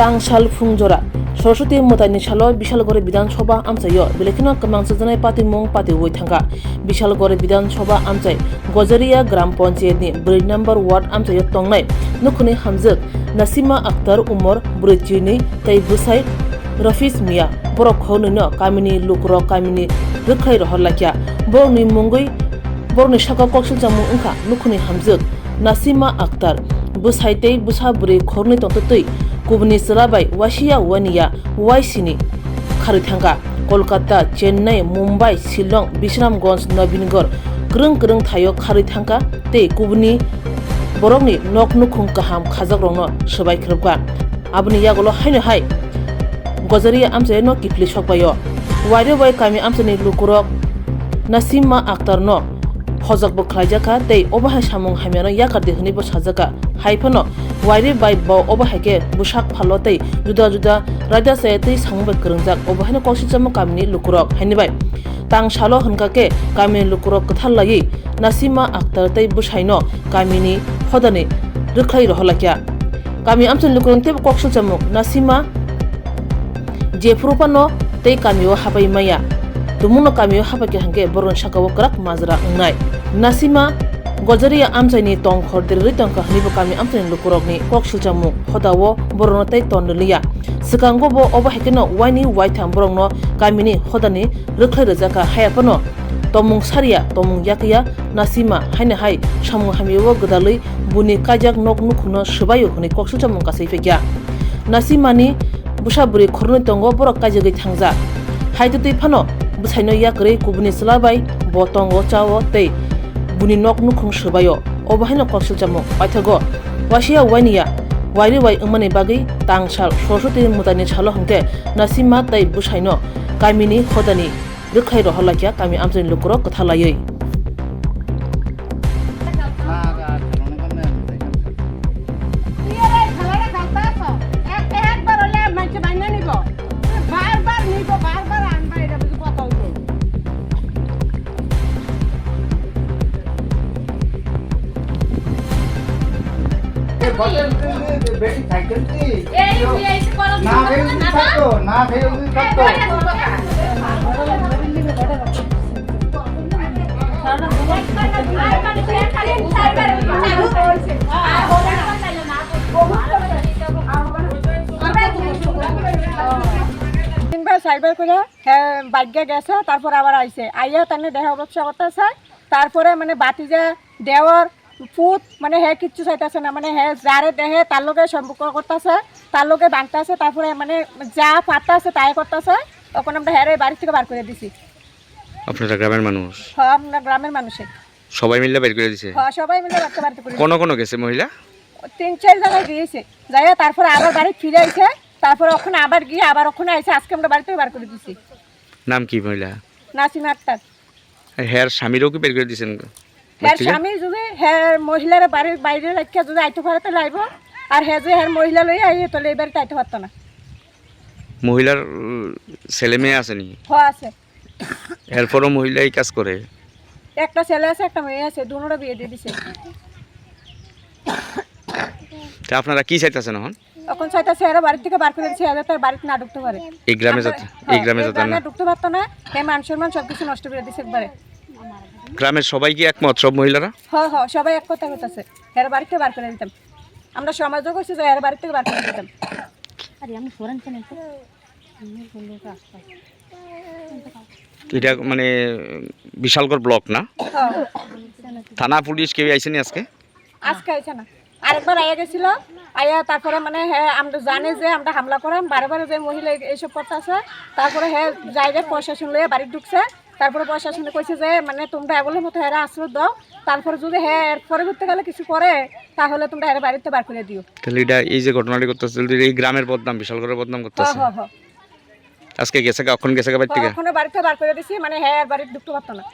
तांगसाल फुंजरा सरस्वती मोतानि सालो बिशालगढ़ विधानसभा आमचायो बेलेखिनो कमां सजनाय पार्टी मुं पार्टी वै थांगा बिशालगढ़ विधानसभा आमचाय गजरिया ग्राम पंचायतनि 4 नम्बर वार्ड आमचायो तंगनाय नुखुनि हामजक नासिमा अख्तर उमर ब्रैजिनै तै बुसाय रफिस मिया बरखौ नैनो कामिनि लुकरक कामिनि रखै रहलाखिया बरनि मुंगै बरनि साका कक्सल जामु उनखा नुखुनि हामजक नासिमा अख्तर बुसायतै बुसा बुरै खरनै तंतै कुबनी सलाबाय वाशिया वानिया वाइसिनी खारिथांगा कोलकाता चेन्नई मुंबई शिलं विश्रामगंज नवीनगढ़ ग्रं ग्रं थायो खारिथांगा ते कुबनी बरकनि नक नुखुं काहाम खाजक रंनो सबाय ख्रबगा आबनि यागलो हायनो हाय गजरिया आमसे न किफली सकबायो वाइरे वाइ कामी आमसेनि लुकुरक नासिमा अख्तर न हजक बख्लाइजाखा ते अबाहाय सामुं हामियानो याकादे हनिबो साजाका हाइफनो वाइरे बाइ ब अबाहायके बुसाक फालतै जुदा जुदा राजा सायतै सांबाय करंजाक अबाहायनो कौसिचम कामिनि लुकुरक हायनिबाय तांसालो हनकाके कामिनि लुकुरक कथालायै नासिमा अख्तर तै बwsaino कामिनि हदानि रखै रहलाकिया कामी आमसेनि लुकुरक ते कौसिचम नासिमा जेफ्रुपानो तै कामियो हाबाय माया दुमुनो कामियो हाबाके हंके बरन साकाव कराक माजरा अंनाय नासिमा गजरिया आमचायनि तंखर दिरै तंका हनिबो कामी आमचायनि लुकुरकनि कक्सिलचामु हदावो बरनो तै तनलिया सिकांगोबो अबाहायकेनो वाइनि वाइथां बरंनो कामिनि हदानि रखै रजाका हायाफनो तमंग सारिया तमंग याकिया नासिमा हायनो हाय सामु हामियो गदालै बुनि काइजाक नक नुखुनो सबायो हनि कक्सिलचामु गासैफेकिया नासिमानि बुसाबुरि खरनै तंगो बरक काइजागै थांजा हायदुतै फानो बwsaino yakरै कुबनी सलाबाय बतंगो चावो तै बुनि नक नुखुं सबायो अबाहायनो कक्सिलचामु पाइथागो वाशिया वानिया वाइरे वाइ उमानि बागै तांसाल सरस्वती मोतानि सालो हंके नासिमा तै बwsaino कामिनि हदानि रखै रहलाकिया कामी आमचायनि लुकुरक कथालायै बेटी साइकिल थी ना সাইবার করে বাগ্যা গেছে তারপর আবার আইছে আইয়া তানে দেহ ব্যবসা করতেছে তারপরে মানে বাতিজা দেওয়ার ফুট মানে হে কিচ্ছু চাইতেছে না মানে হে যারে দেহে তার লগে সম্পর্ক করতেছে তার লগে বাঁধতেছে তারপরে মানে যা পাতা আছে তাই করতেছে তখন আমরা হেরে বাড়ি থেকে বার করে দিছি। আপনারা গ্রামের মানুষ? হ্যাঁ আমরা গ্রামের মানুষই সবাই মিলে বের করে দিয়েছে? হ্যাঁ সবাই মিলে বার করে কোন কোন গেছে মহিলা? 3-4 জায়গায় গিয়েছে যাইয়া তারপরে আবার বাড়ি ফিরে আইছে তারপরে ওখানে আবার গিয়ে আবার ওখানে আইছে আজকে আমরা বাড়ি থেকে বার করে দিছি। নাম কি মহিলা? নাসিমা আক্তার। হের স্বামীরও কি বের করে দিয়েছেন? হের স্বামী যদি হের মহিলার বাড়ির বাইরে রাখিয়া যদি আইতে পারে তো লাইব আর হে যে হের মহিলা লইয়া আইয়ে তো এই বাড়িতে আইতে পারতো না। মহিলার ছেলে মেয়ে আছে নি? হ্যাঁ আছে। এরপরও মহিলা এই কাজ করে? একটা ছেলে আছে একটা মেয়ে আছে দুটোরা বিয়ে দিয়ে দিছে। তা আপনারা কি চাইতেছেন এখন? এখন চাইতেছে এরা বাড়ি থেকে বার করে দিছে এরা তার বাড়িতে না ঢুকতে পারে। এই গ্রামে যেতে না ঢুকতে পারতো না হে মান সম্মান সবকিছু নষ্ট করে দিছে একবারে। গ্রামের সবাই কি একমত সব মহিলারা? হ্যাঁ হ্যাঁ সবাই এক কথা হইতাছে এর বাড়ি থেকে বার করে দিতাম আমরা সমাজও করছি যে এর বাড়ি থেকে বার করে দিতাম। আরে আমি Swrangchati তো আমি বললো রাস্তা এটা মানে বিশালগড় ব্লক না? হ্যাঁ থানা পুলিশ কেউ আইছেনি আজকে? আজকে আইছে না আরেকবার আয়া গেছিল আয়া তারপরে মানে হ্যাঁ আমরা জানে যে আমরা হামলা করাম বারে যে মহিলা এইসব করতেছে তারপরে হ্যাঁ জায়গায় প্রশাসন লইয়া বাড়ি ঢুকছে তারপরে প্রশাসনে কইছে যে মানে তোমরা এগুলোর মতো হেরা আশ্রয় দাও তারপরে যদি হ্যাঁ পরবর্তীকালে কিছু করে তাহলে তোমরা এর বাড়িতে বার করে দিও। তাহলে এটা এই যে ঘটনাটি করতেছে এই গ্রামের বদনাম বিশালগড়ের বদনাম করতেছে। হ্যাঁ হ্যাঁ আজকে গেছে কখন গেছে বাড়ি থেকে? বাড়িতে বার করে দিছি মানে হ্যাঁ বাড়িতে ঢুকতে পারতো না।